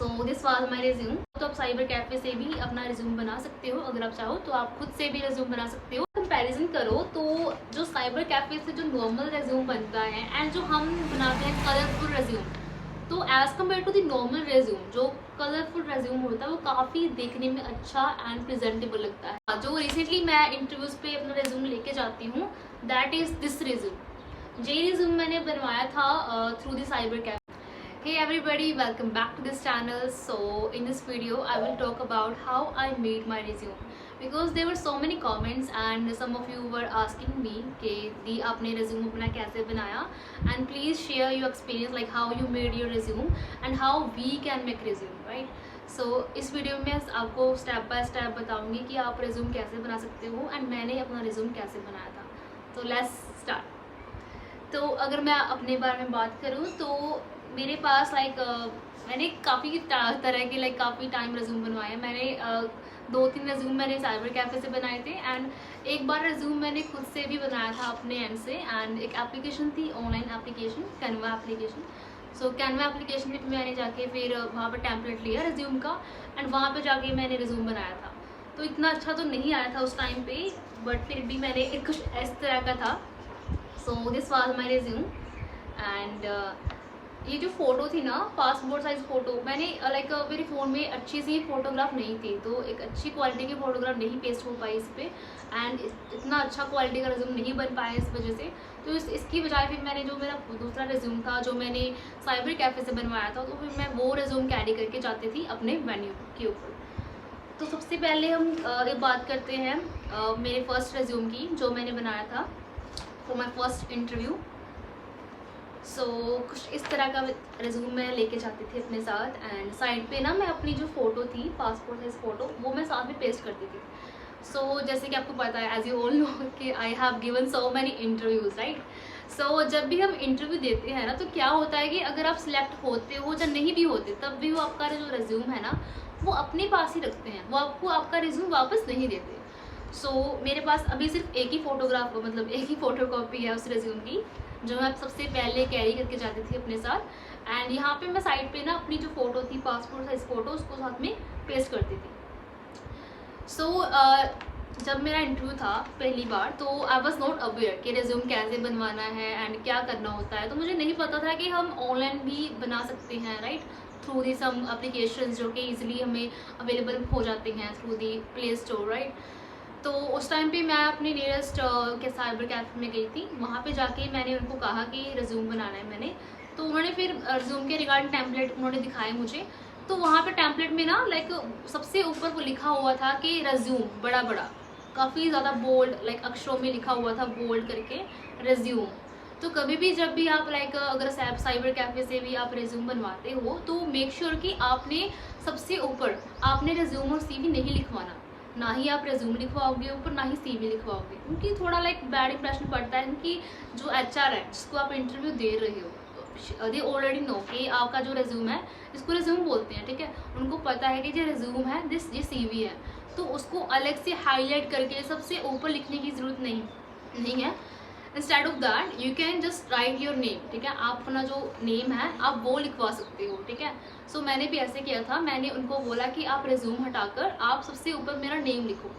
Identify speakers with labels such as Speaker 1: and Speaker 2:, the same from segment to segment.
Speaker 1: So this was my resume. तो आप cyber cafe से भी अपना रिज्यूम बना सकते हो, अगर आप चाहो तो आप खुद से भी रिज्यूम बना सकते हो। कंपैरिजन करो तो जो साइबर कैफे से जो नॉर्मल रिज्यूम बनता है एंड जो हम बनाते हैं कलरफुल रिज्यूम, तो as compare to the normal resume, जो कलरफुल रेज्यूम होता है वो काफ़ी देखने में अच्छा एंड प्रेजेंटेबल लगता है। जो रिसेंटली मैं इंटरव्यूज़ पे अपना रेज्यूम लेके जाती हूँ, दैट इज़ दिस रेज्यूम। ये रेज्यूम मैंने बनवाया था through the cyber cafe. Hey everybody, welcome back to this channel. So in this video I will talk about how I made my resume, because there were so many comments and some of you were asking me कि दी आपने resume अपना कैसे बनाया, and please share your experience like how you made your resume and how we can make resume, right? So इस video में आपको step by step बताऊंगी कि आप resume कैसे बना सकते हो एंड मैंने अपना resume कैसे बनाया था। तो let's start। तो अगर मैं अपने बारे में बात करूँ तो मेरे पास मैंने काफ़ी तरह के काफ़ी टाइम रिज्यूम बनवाए। मैंने 2-3 रिज्यूम मैंने साइबर कैफे से बनाए थे एंड एक बार रिज्यूम मैंने खुद से भी बनाया था अपने एंड से। एंड एक एप्लीकेशन थी, ऑनलाइन एप्लीकेशन, कैनवा एप्लीकेशन। सो कैनवा एप्लीकेशन पे मैंने जाके फिर वहाँ पर टेम्पलेट लिया रिज्यूम का एंड वहाँ पर जाके मैंने रिज्यूम बनाया था। तो इतना अच्छा तो नहीं आया था उस टाइम पे, बट फिर भी मैंने कुछ इस तरह का था। सो this was my resume and ये जो फ़ोटो थी ना, पासपोर्ट साइज़ फ़ोटो, मैंने मेरे फ़ोन में अच्छी सी फोटोग्राफ नहीं थी, तो एक अच्छी क्वालिटी की फ़ोटोग्राफ नहीं पेस्ट हो पाई इस पर एंड इतना अच्छा क्वालिटी का रिज्यूम नहीं बन पाया इस वजह से। तो इसकी बजाय फिर मैंने जो मेरा दूसरा रिज्यूम था जो मैंने साइबर कैफ़े से बनवाया था, तो फिर मैं वो रिज्यूम कैरी करके जाती थी अपने वेन्यू के ऊपर। तो सबसे पहले हम एक बात करते हैं मेरे फर्स्ट रिज्यूम की जो मैंने बनाया था फॉर माई फर्स्ट इंटरव्यू। सो कुछ इस तरह का रिज्यूम मैं लेके जाती थी अपने साथ एंड साइड पे ना मैं अपनी जो फ़ोटो थी, पासपोर्ट साइज फ़ोटो, वो मैं साथ में पेस्ट करती थी। सो जैसे कि आपको पता है, एज यू ऑल नो कि I have given so many interviews, right. So जब भी हम इंटरव्यू देते हैं ना, तो क्या होता है कि अगर आप सिलेक्ट होते हो या नहीं भी होते, तब भी वो आपका जो रिज्यूम है ना, वो अपने पास ही रखते हैं, वो आपको आपका रिज्यूम वापस नहीं देते। सो मेरे पास अभी सिर्फ एक ही फ़ोटोग्राफ, मतलब एक ही फ़ोटोकॉपी है उस रिज्यूम की, जो मैं सबसे पहले कैरी करके जाती थी अपने साथ। एंड यहाँ पे मैं साइड पे ना अपनी जो फ़ोटो थी, पासपोर्ट साइज फ़ोटो, उसको साथ में पेस्ट करती थी। सो जब मेरा इंटरव्यू था पहली बार, तो आई वॉज नॉट अवेयर कि रिज्यूम कैसे बनवाना है एंड क्या करना होता है। तो मुझे नहीं पता था कि हम ऑनलाइन भी बना सकते हैं, right, through the some applications जो कि ईजिली हमें अवेलेबल हो जाते हैं through the play store, right. तो उस टाइम पे मैं अपने नियरेस्ट के साइबर कैफे में गई थी। वहाँ पे जाके मैंने उनको कहा कि रिज्यूम बनाना है मैंने। तो उन्होंने फिर रिज्यूम के रिगार्डिंग टेम्पलेट उन्होंने दिखाए मुझे। तो वहाँ पे टेम्पलेट में ना सबसे ऊपर वो लिखा हुआ था कि रिज्यूम, बड़ा बड़ा काफ़ी ज़्यादा बोल्ड अक्षरों में लिखा हुआ था, बोल्ड करके, रिज्यूम। तो कभी भी जब भी आप अगर साइबर कैफे से भी आप रिज्यूम बनवाते हो, तो मेक श्योर कि आपने सबसे ऊपर आपने रिज्यूम और सीवी नहीं लिखवाना। ना ही आप रिज्यूम लिखवाओगे ऊपर, ना ही सीवी लिखवाओगे, क्योंकि थोड़ा बैड इंप्रेशन पड़ता है। क्योंकि जो एचआर है जिसको आप इंटरव्यू दे रहे हो, दे ऑलरेडी नो कि आपका जो रिज्यूम है, इसको रिज्यूम बोलते हैं, ठीक है, उनको पता है कि जो रिज्यूम है ये सीवी है, तो उसको अलग से हाईलाइट करके सबसे ऊपर लिखने की ज़रूरत नहीं है। Instead of that you can just right your name, ठीक है, आप अपना जो नेम है आप वो लिखवा सकते हो, ठीक है। सो मैंने भी ऐसे किया था। मैंने उनको बोला कि आप रिज्यूम हटाकर आप सबसे ऊपर मेरा नेम लिखो,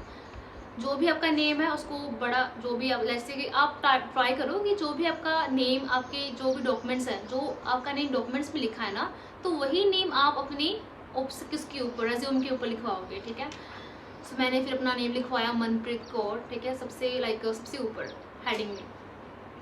Speaker 1: जो भी आपका नेम है उसको बड़ा, जो भी आप जैसे कि आप ट्राई करो कि जो भी आपका नेम, आपके जो भी डॉक्यूमेंट्स हैं, जो आपका नेम डॉक्यूमेंट्स में लिखा है ना, तो वही नेम आप अपनी किसके ऊपर, रिज्यूम के ऊपर लिखवाओगे, ठीक है। सो मैंने फिर अपना नेम लिखवाया, मनप्रीत कौर, ठीक है, सबसे ऊपर हेडिंग में।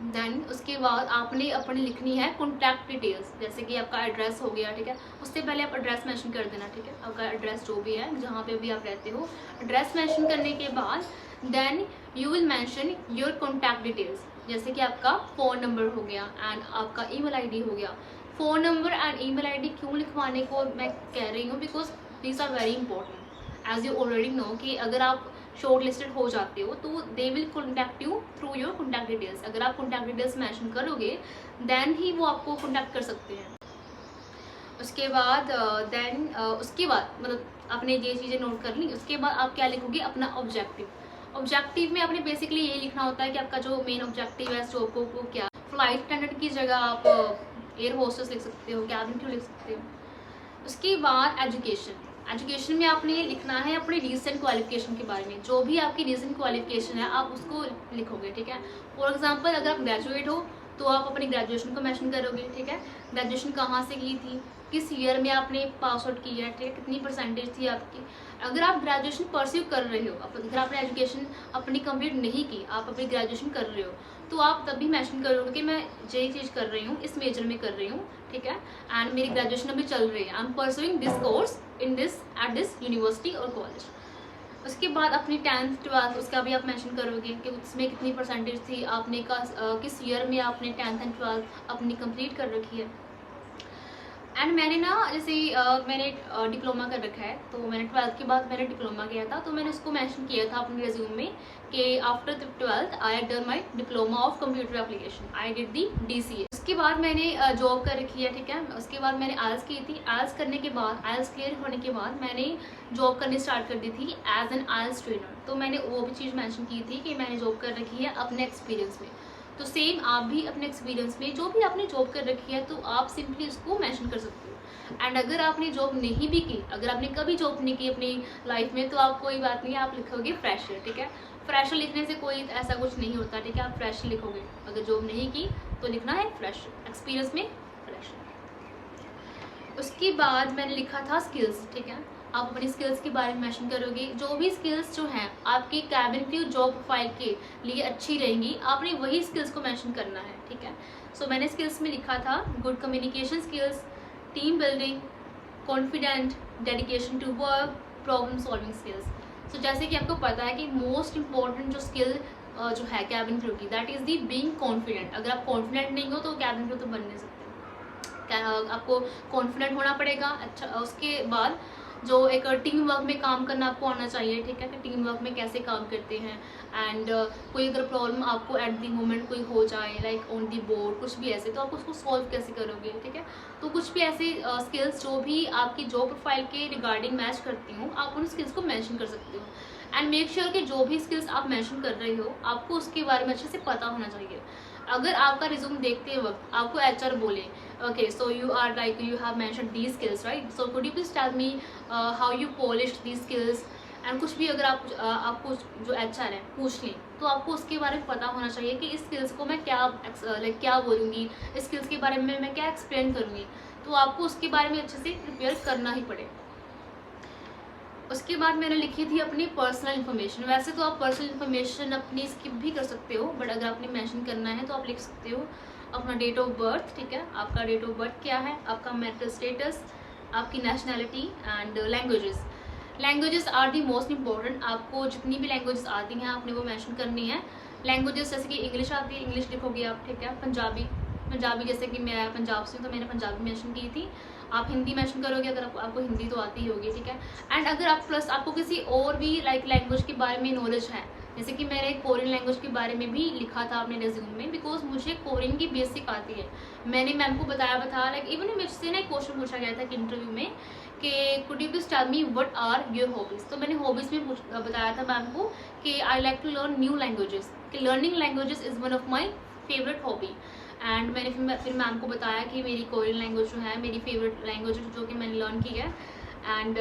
Speaker 1: देन उसके बाद आपने अपनी लिखनी है कॉन्टैक्ट डिटेल्स, जैसे कि आपका एड्रेस हो गया, ठीक है, उससे पहले आप एड्रेस मेंशन कर देना, ठीक है, आपका एड्रेस जो भी है जहाँ पे भी आप रहते हो, एड्रेस मेंशन करने के बाद then you will mention your contact details, जैसे कि आपका फ़ोन नंबर हो गया एंड आपका ईमेल आईडी हो गया। Phone number and email ID क्यों लिखवाने को मैं कह रही हूँ, because these are very important, as you already know कि अगर आप शॉर्ट लिस्टेड हो जाते हो तो they will contact you through your contact details. अगर आप कॉन्टैक्ट डिटेल्स मेंशन करोगे देन ही वो आपको कॉन्टैक्ट कर सकते हैं। उसके बाद उसके बाद मतलब आपने ये चीज़ें नोट कर ली। उसके बाद आप क्या लिखोगे, अपना ऑब्जेक्टिव में आपने बेसिकली ये लिखना होता है कि आपका जो मेन ऑब्जेक्टिव है जॉब को क्या। फ्लाइट अटेंडेंट की जगह आप एयर होस्टेस लिख सकते हो, कैबिन क्रू लिख सकते हो, उसके बाद एजुकेशन में आपने लिखना है अपने रीसेंट क्वालिफिकेशन के बारे में। जो भी आपकी रीसेंट क्वालिफिकेशन है आप उसको लिखोगे, ठीक है। फॉर एग्जांपल अगर आप ग्रेजुएट हो तो आप अपनी ग्रेजुएशन को मेंशन करोगे, ठीक है। ग्रेजुएशन कहाँ से की थी, किस ईयर में आपने पास आउट किया है, ठीक है, कितनी परसेंटेज थी आपकी। अगर आप ग्रेजुएशन परस्यू कर रहे हो, अगर आपने एजुकेशन अपनी कंप्लीट नहीं की, आप अपनी ग्रेजुएशन कर रहे हो, तो आप तब भी मेंशन करोगे कि मैं ये चीज़ कर रही हूँ, इस मेजर में कर रही हूँ, ठीक है, एंड मेरी ग्रेजुएशन अभी चल रही है, I am pursuing this course in this at this university और कॉलेज। उसके बाद अपनी 10th 12th उसका भी आप मेंशन करोगे कि उसमें कितनी परसेंटेज थी, आपने किस ईयर में आपने 10th एंड 12th अपनी कंप्लीट कर रखी है। एंड मैंने ना जैसे मैंने डिप्लोमा कर रखा है, तो मैंने 12th के बाद मैंने डिप्लोमा किया था, तो मैंने उसको मेंशन किया था अपने रिज्यूम में कि after 12th I had done my diploma of computer application, I did the DCA। उसके बाद मैंने जॉब कर रखी है, ठीक है। उसके बाद मैंने आइल्स की थी, आइल्स करने के बाद, आइल्स क्लियर होने के बाद मैंने जॉब करनी स्टार्ट कर दी थी एज एन आइल्स ट्रेनर। तो मैंने वो भी चीज़ मैंशन की थी कि मैंने जॉब कर रखी है अपने एक्सपीरियंस में। तो सेम आप भी अपने एक्सपीरियंस में जो भी आपने जॉब कर रखी है तो आप सिंपली उसको मेंशन कर सकते हो। एंड अगर आपने जॉब नहीं भी की, अगर आपने कभी जॉब नहीं की अपनी लाइफ में, तो आप कोई बात नहीं, आप लिखोगे फ्रेशर, ठीक है। फ्रेशर लिखने से कोई ऐसा कुछ नहीं होता, ठीक है, आप फ्रेशर लिखोगे। अगर जॉब नहीं की तो लिखना है फ्रेशर, एक्सपीरियंस में फ्रेशर। उसके बाद मैंने लिखा था स्किल्स, ठीक है। आप अपनी स्किल्स के बारे में मेंशन करोगे। जो भी स्किल्स जो हैं आपकी कैबिन क्रू जॉब प्रोफाइल के लिए अच्छी रहेंगी, आपने वही स्किल्स को मेंशन करना है, ठीक है। सो मैंने स्किल्स में लिखा था good communication skills, team building, confident, dedication to work, problem solving skills. So जैसे कि आपको पता है कि मोस्ट इंपॉर्टेंट जो स्किल जो है कैबिन क्रू की, that is the being confident. अगर आप कॉन्फिडेंट नहीं हो तो कैबिन क्रू तो बन नहीं सकते। आपको कॉन्फिडेंट होना पड़ेगा। अच्छा, उसके बाद जो एक टीम वर्क में काम करना आपको आना चाहिए, ठीक है, कि टीम वर्क में कैसे काम करते हैं। एंड कोई अगर प्रॉब्लम आपको एट द मोमेंट कोई हो जाए, लाइक ऑन दी बोर्ड कुछ भी ऐसे, तो आप उसको सॉल्व कैसे करोगे, ठीक है। तो कुछ भी ऐसे स्किल्स जो भी आपकी जॉब प्रोफाइल के रिगार्डिंग मैच करती हूँ, आप उन स्किल्स को मेंशन कर सकते हो। एंड मेक श्योर कि जो भी स्किल्स आप मेंशन कर रहे हो आपको उसके बारे में अच्छे से पता होना चाहिए। अगर आपका रिज्यूम देखते वक्त आपको HR बोले, okay, so you are like you have mentioned these skills, right? So could you please tell me how you polished these skills? And कुछ भी अगर आपको जो HR है पूछ लें, तो आपको उसके बारे में पता होना चाहिए कि इस स्किल्स को मैं क्या बोलूँगी, इस स्किल्स के बारे में मैं क्या एक्सप्लेन करूँगी। तो आपको उसके बारे में अच्छे से प्रिपेयर करना ही पड़ेगा। उसके बाद मैंने लिखी थी अपनी पर्सनल इन्फॉर्मेशन। वैसे तो आप पर्सनल इन्फॉर्मेशन अपनी स्किप भी कर सकते हो, बट अगर आपने मेंशन करना है तो आप लिख सकते हो अपना डेट ऑफ बर्थ, ठीक है, आपका डेट ऑफ बर्थ क्या है, आपका मैरिटल स्टेटस, आपकी nationality and languages. Languages are the most important. आपको जितनी भी लैंग्वेजेस आती हैं आपने वो मेंशन करनी है। लैंग्वेजेस जैसे कि इंग्लिश आती है, इंग्लिश लिखोगे आप, ठीक है। पंजाबी जैसे कि मैं पंजाब से हूँ तो मैंने पंजाबी मेंशन की थी। आप हिंदी मेंशन करोगे अगर आपको हिंदी तो आती ही होगी, ठीक है। एंड अगर आप प्लस आपको किसी और भी लाइक लैंग्वेज के बारे में नॉलेज है, जैसे कि मैंने कोरियन लैंग्वेज के बारे में भी लिखा था अपने रिज्यूम में, बिकॉज मुझे कोरियन की बेसिक आती है। मैंने मैम को बताया था, लाइक इवन मुझसे ना एक क्वेश्चन पूछा गया था कि इंटरव्यू में कि could you please tell me what are your hobbies. तो मैंने हॉबीज़ में बताया था मैम को कि I like to learn new languages, कि learning languages is one of my favourite hobby. And मैंने फिर मैम को बताया कि मेरी कोरियन लैंग्वेज जो है मेरी फेवरेट लैंग्वेज जो कि मैंने लर्न की है। And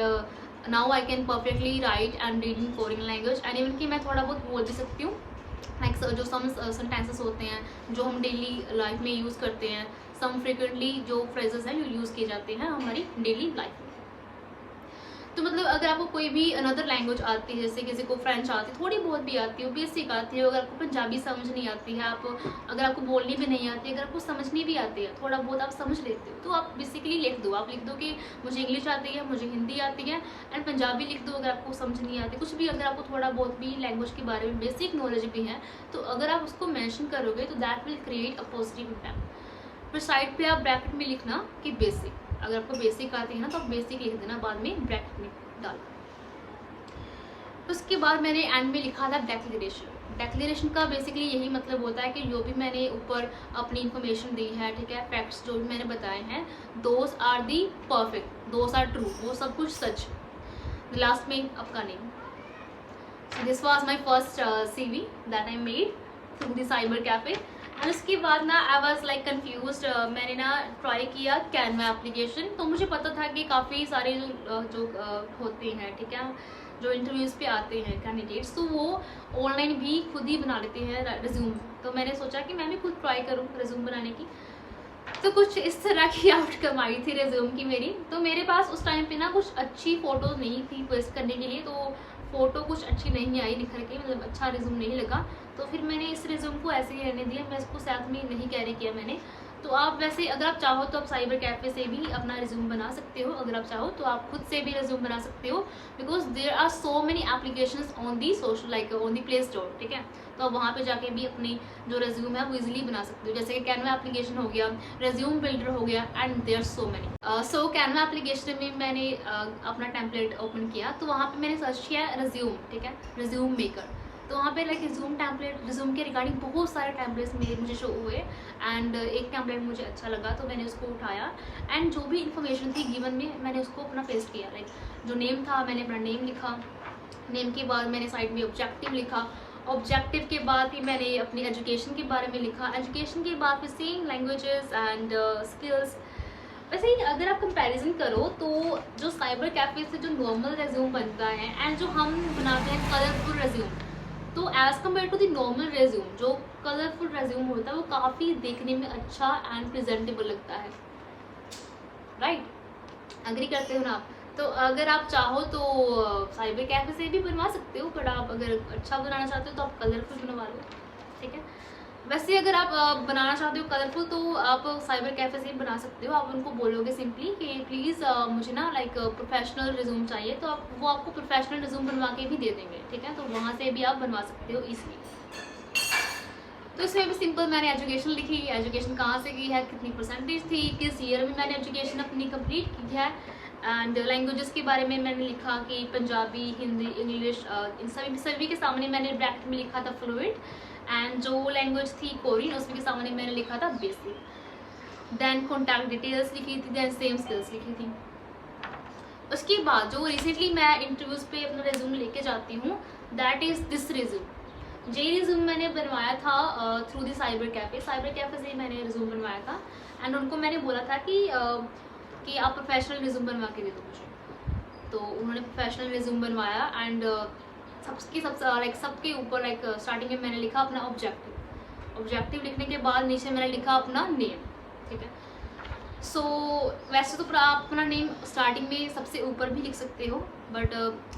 Speaker 1: now I can perfectly right and read in Korean language. And even कि मैं थोड़ा बहुत बोल भी सकती हूँ, लाइक जो सम सेंटेंसेस होते हैं जो हम डेली लाइफ में यूज़ करते हैं, सम फ्रिक्वेंटली जो फ्रेजेस हैं जो यूज़ किए जाते हैं हमारी डेली लाइफ में। तो मतलब अगर आपको कोई भी अनदर लैंग्वेज आती है, जैसे किसी को फ्रेंच आती है, थोड़ी बहुत भी आती है, बेसिक आती है, अगर आपको पंजाबी समझ नहीं आती है, अगर आपको बोलनी भी नहीं आती है, अगर आपको समझनी भी आती है, थोड़ा बहुत आप समझ लेते हो, तो आप बेसिकली लिख दो। आप लिख दो कि मुझे इंग्लिश आती है, मुझे हिंदी आती है, एंड पंजाबी लिख दो अगर आपको समझ नहीं आती। कुछ भी अगर आपको थोड़ा बहुत भी लैंग्वेज के बारे में बेसिक नॉलेज भी है, तो अगर आप उसको मैंशन करोगे तो that will create a positive impact. फिर साइड पर आप ब्रैकेट में लिखना कि बेसिक, अगर आपको बेसिक आती है ना तो आप बेसिक लिख देना, बाद में ब्रैकेट में डाल। उसके बाद मैंने एंड में लिखा था डेक्लेरेशन। डेक्लेरेशन का बेसिकली यही मतलब होता है कि जो भी मैंने ऊपर अपनी इन्फॉर्मेशन दी है, ठीक है, फैक्ट्स जो भी मैंने बताए हैं, those are the perfect, those are true, वो सब कुछ सच। लास्ट में आपका name. So this was my first CV that I made through the cyber cafe. And उसके बाद ना आई वॉज लाइक कन्फ्यूज। मैंने ना ट्राई किया कैनवा एप्लीकेशन। तो मुझे पता था कि काफ़ी सारे जो होते हैं, ठीक है, जो इंटरव्यूज़ पे आते हैं कैंडिडेट्स, तो वो ऑनलाइन भी खुद ही बना लेते हैं रिज्यूम। तो मैंने सोचा कि मैं भी खुद ट्राई करूँ रिज्यूम बनाने की। तो कुछ इस तरह की आउटकम आई थी रिज्यूम की मेरी। तो मेरे पास उस टाइम पे ना कुछ अच्छी फ़ोटो नहीं थी पोस्ट करने के लिए, तो फ़ोटो कुछ अच्छी नहीं आई निखर के, मतलब अच्छा रिज्यूम नहीं लगा। तो फिर मैंने इस रिज्यूम को ऐसे ही रहने दिया, मैं इसको साथ में नहीं कैरी किया मैंने। तो आप वैसे अगर आप चाहो तो आप साइबर कैफ़े से भी अपना रिज्यूम बना सकते हो। अगर आप चाहो तो आप खुद से भी रिज्यूम बना सकते हो, because there are so many applications on the social like on the play store, ठीक है। तो आप वहाँ पे जाके भी अपनी जो रिज्यूम है वो इजीली बना सकते हो। जैसे कि कैनवा एप्लीकेशन हो गया, रिज्यूम बिल्डर हो गया, and there so many. So Canva application में मैंने अपना टेम्पलेट ओपन किया, तो वहाँ पे मैंने सर्च किया रिज्यूम, ठीक है, रिज्यूम मेकर। तो वहाँ पे लाइक रिज्यूम टेम्पलेट, रिज्यूम के रिगार्डिंग बहुत सारे टेम्पलेट्स मुझे शो हुए, एंड एक टेम्पलेट मुझे अच्छा लगा तो मैंने उसको उठाया, एंड जो भी इन्फॉर्मेशन थी गिवन में मैंने उसको अपना पेस्ट किया। लाइक जो नेम था मैंने अपना नेम लिखा, नेम के बाद मैंने साइड में ऑब्जेक्टिव लिखा, ऑब्जेक्टिव के बाद फिर मैंने अपनी एजुकेशन के बारे में लिखा, एजुकेशन के बाद फिर सेम लैंग्वेजेस एंड स्किल्स। वैसे ही अगर आप कंपैरिजन करो तो जो साइबर कैफे से जो नॉर्मल रेज्यूम बनता है एंड जो हम बनाते हैं कलरफुल रेज्यूम, तो as compare to the normal resume, जो कलरफुल रेज्यूम होता है वो काफ़ी देखने में अच्छा एंड प्रेजेंटेबल लगता है, राइट? अग्री करते हो ना आप? तो अगर आप चाहो तो साइबर कैफे से भी बनवा सकते हो, बट आप अगर अच्छा बनाना चाहते हो तो आप कलरफुल बनवा लो, ठीक है। वैसे अगर आप बनाना चाहते हो कलरफुल तो आप साइबर कैफे से ही बना सकते हो। आप उनको बोलोगे सिंपली कि प्लीज़ मुझे ना लाइक प्रोफेशनल रिज्यूम चाहिए, तो वो आपको प्रोफेशनल रिज्यूम बनवा के भी दे देंगे, ठीक है। तो वहाँ से भी आप बनवा सकते हो ईजिली। तो इसमें भी सिंपल मैंने एजुकेशन लिखी, एजुकेशन कहाँ से की है, कितनी परसेंटेज थी, किस ईयर में मैंने एजुकेशन अपनी कंप्लीट की है, एंड लैंग्वेजेस के बारे में मैंने लिखा कि पंजाबी, हिंदी, इंग्लिश, इन सभी के सामने मैंने ब्रैकेट में लिखा था फ्लुएंट, एंड जो लैंग्वेज थी कोरियन उसमें के सामने मैंने लिखा था बेसिक। देन कॉन्टैक्ट डिटेल्स लिखी थी, देन सेम स्किल्स लिखी थी। उसके बाद जो रिसेंटली मैं इंटरव्यूज़ पे अपना रिज्यूम लेके जाती हूँ, दैट इज़ दिस रिज्यूम। ये रिज्यूम मैंने बनवाया था थ्रू दी साइबर कैफ़े से ही मैंने रिज्यूम बनवाया था, एंड उनको मैंने बोला था कि आप प्रोफेशनल रिज्यूम बनवा के दे दो मुझे। तो उन्होंने प्रोफेशनल रिज्यूम बनवाया, एंड सबके ऊपर लाइक स्टार्टिंग में मैंने लिखा अपना ऑब्जेक्टिव लिखने के बाद नीचे मैंने लिखा अपना नेम, ठीक है। सो वैसे तो आप अपना नेम स्टार्टिंग में सबसे ऊपर भी लिख सकते हो, बट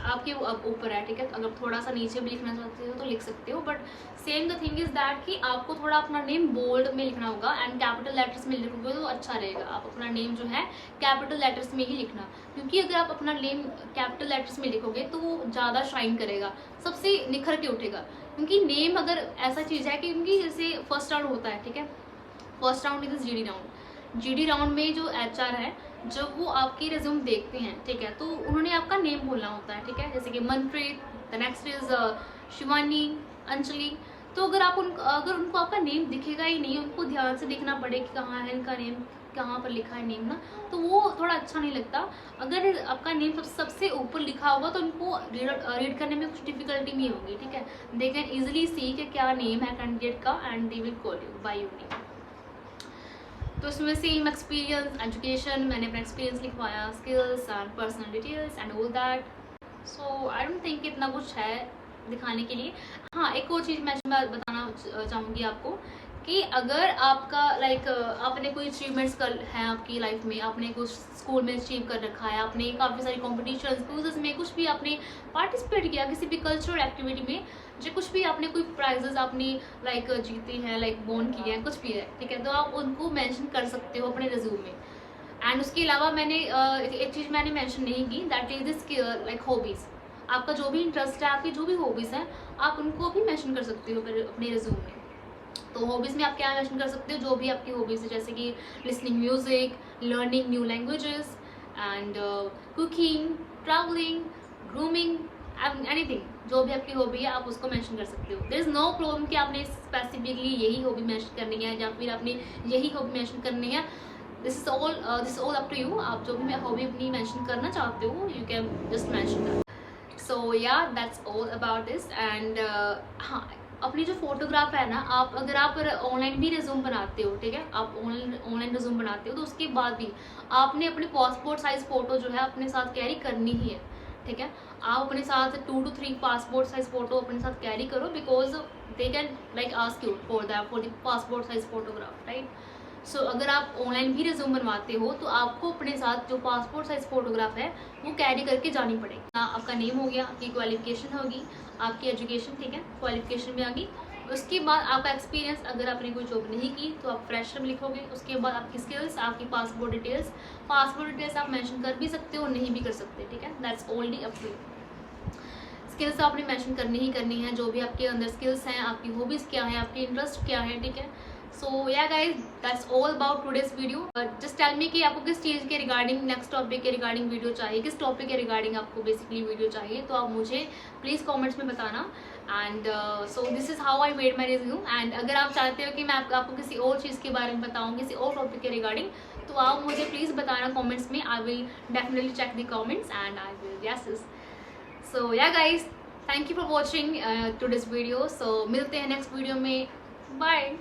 Speaker 1: आपके ऊपर है, ठीक है। अगर थोड़ा सा नीचे भी लिखना चाहते हो तो लिख सकते हो, but same the thing is that कि आपको थोड़ा अपना नेम बोल्ड में लिखना होगा, एंड कैपिटल लेटर्स में लिखोगे तो अच्छा रहेगा। आप अपना नेम जो है कैपिटल लेटर्स में ही लिखना, क्योंकि अगर आप अपना नेम कैपिटल लेटर्स में लिखोगे तो वो ज़्यादा शाइन करेगा, सबसे निखर के उठेगा। क्योंकि नेम अगर ऐसा चीज़ है कि क्योंकि जैसे फर्स्ट राउंड होता है, ठीक है, first round is GD round. GD round में जो एचआर है, जब वो आपकी रिज्यूम देखते हैं, ठीक है, तो उन्होंने आपका नेम बोलना होता है, ठीक है। जैसे कि Manpreet, the next is Shivani, Anjali. तो अगर उनको आपका नेम दिखेगा ही नहीं, उनको ध्यान से देखना पड़े कि कहाँ है इनका नेम, कहाँ पर लिखा है नेम ना, तो वो थोड़ा अच्छा नहीं लगता। अगर आपका नेम सबसे ऊपर लिखा होगा तो उनको रीड करने में कुछ डिफिकल्टी नहीं होगी, ठीक है। दे कैन ईजिली सी कि क्या नेम है कैंडिडेट का, and they will call you by your name. तो इसमें सेम एक्सपीरियंस, एजुकेशन, मैंने अपना एक्सपीरियंस लिखवाया, skills and personal details and all that. So I don't think इतना कुछ है दिखाने के लिए। हाँ, एक और चीज़ मैं बताना चाहूँगी आपको कि अगर आपका लाइक आपने कोई अचीवमेंट्स कर हैं आपकी लाइफ में, आपने कुछ स्कूल में अचीव कर रखा है, आपने काफ़ी सारी कॉम्पिटिशन क्विज़ेस में कुछ भी आपने पार्टिसिपेट किया, किसी भी कल्चरल एक्टिविटी में, जो कुछ भी आपने कोई प्राइजेस आपने लाइक जीते हैं, लाइक बोन किए हैं, कुछ भी है, ठीक है, तो आप उनको मेंशन कर सकते हो अपने रिज्यूम में। एंड उसके अलावा मैंने एक चीज़ मैंने मेंशन नहीं की, that is this like hobbies. आपका जो भी इंटरेस्ट है, आपकी जो भी हॉबीज़ हैं, आप उनको भी मेंशन कर सकते हो अपने रिज्यूम में। तो हॉबीज़ में आप क्या मेंशन कर सकते हो, जो भी आपकी हॉबीज़ है, जैसे कि listening music, learning new languages, and cooking, travelling, grooming, anything, जो भी आपकी हॉबी है आप उसको मेंशन कर सकते हो। देयर इज़ नो प्रॉब्लम कि आपने स्पेसिफिकली यही हॉबी मेंशन करनी है या फिर आपने यही हॉबी मेंशन करनी है। This is all up to you. आप जो भी हॉबी अपनी मेंशन करना चाहते हो, you can just mention that. So yeah that's all about this. And हाँ, अपनी जो फोटोग्राफ है ना, आप अगर आप ऑनलाइन भी रिज्यूम बनाते हो, ठीक है, आप ऑनलाइन रिज्यूम बनाते हो तो उसके बाद भी आपने अपनी पासपोर्ट साइज फ़ोटो जो है अपने साथ कैरी करनी ही है, ठीक है। आप अपने साथ 2 to 3 पासपोर्ट साइज फ़ोटो अपने साथ कैरी करो, because they can like ask you for the passport size photograph, right. So अगर आप ऑनलाइन भी रिज्यूम बनवाते हो तो आपको अपने साथ जो पासपोर्ट साइज फोटोग्राफ है वो कैरी करके जानी पड़ेगी। आपका नेम हो गया, आपकी क्वालिफिकेशन होगी, आपकी एजुकेशन, ठीक है, क्वालिफिकेशन भी आ गई। उसके बाद आपका एक्सपीरियंस, अगर आपने कोई जॉब नहीं की तो आप फ्रेशर में लिखोगे। उसके बाद आपकी स्किल्स, आपकी पासपोर्ट डिटेल्स आप मेंशन कर भी सकते हो, नहीं भी कर सकते, ठीक है, that's only up to you. Skills आपने मेंशन करनी है, जो भी आपके अंदर स्किल्स हैं, आपकी हॉबीज़ क्या है, आपकी इंटरेस्ट क्या है, ठीक है। So yeah guys, that's all about today's video. Just tell me कि आपको किस चीज़ के रिगार्डिंग, नेक्स्ट टॉपिक के रिगार्डिंग वीडियो चाहिए, किस टॉपिक के रिगार्डिंग आपको बेसिकली वीडियो चाहिए, तो आप मुझे प्लीज़ कमेंट्स में बताना। And so this is how I made my resume. And अगर आप चाहते हो कि मैं आपको किसी और चीज़ के बारे में बताऊँ, किसी और टॉपिक के रिगार्डिंग, तो आप मुझे प्लीज़ बताना कॉमेंट्स में। I will definitely check the comments and I will yes. So yeah guys, thank you for watching today's video. सो मिलते हैं नेक्स्ट वीडियो में, बाय।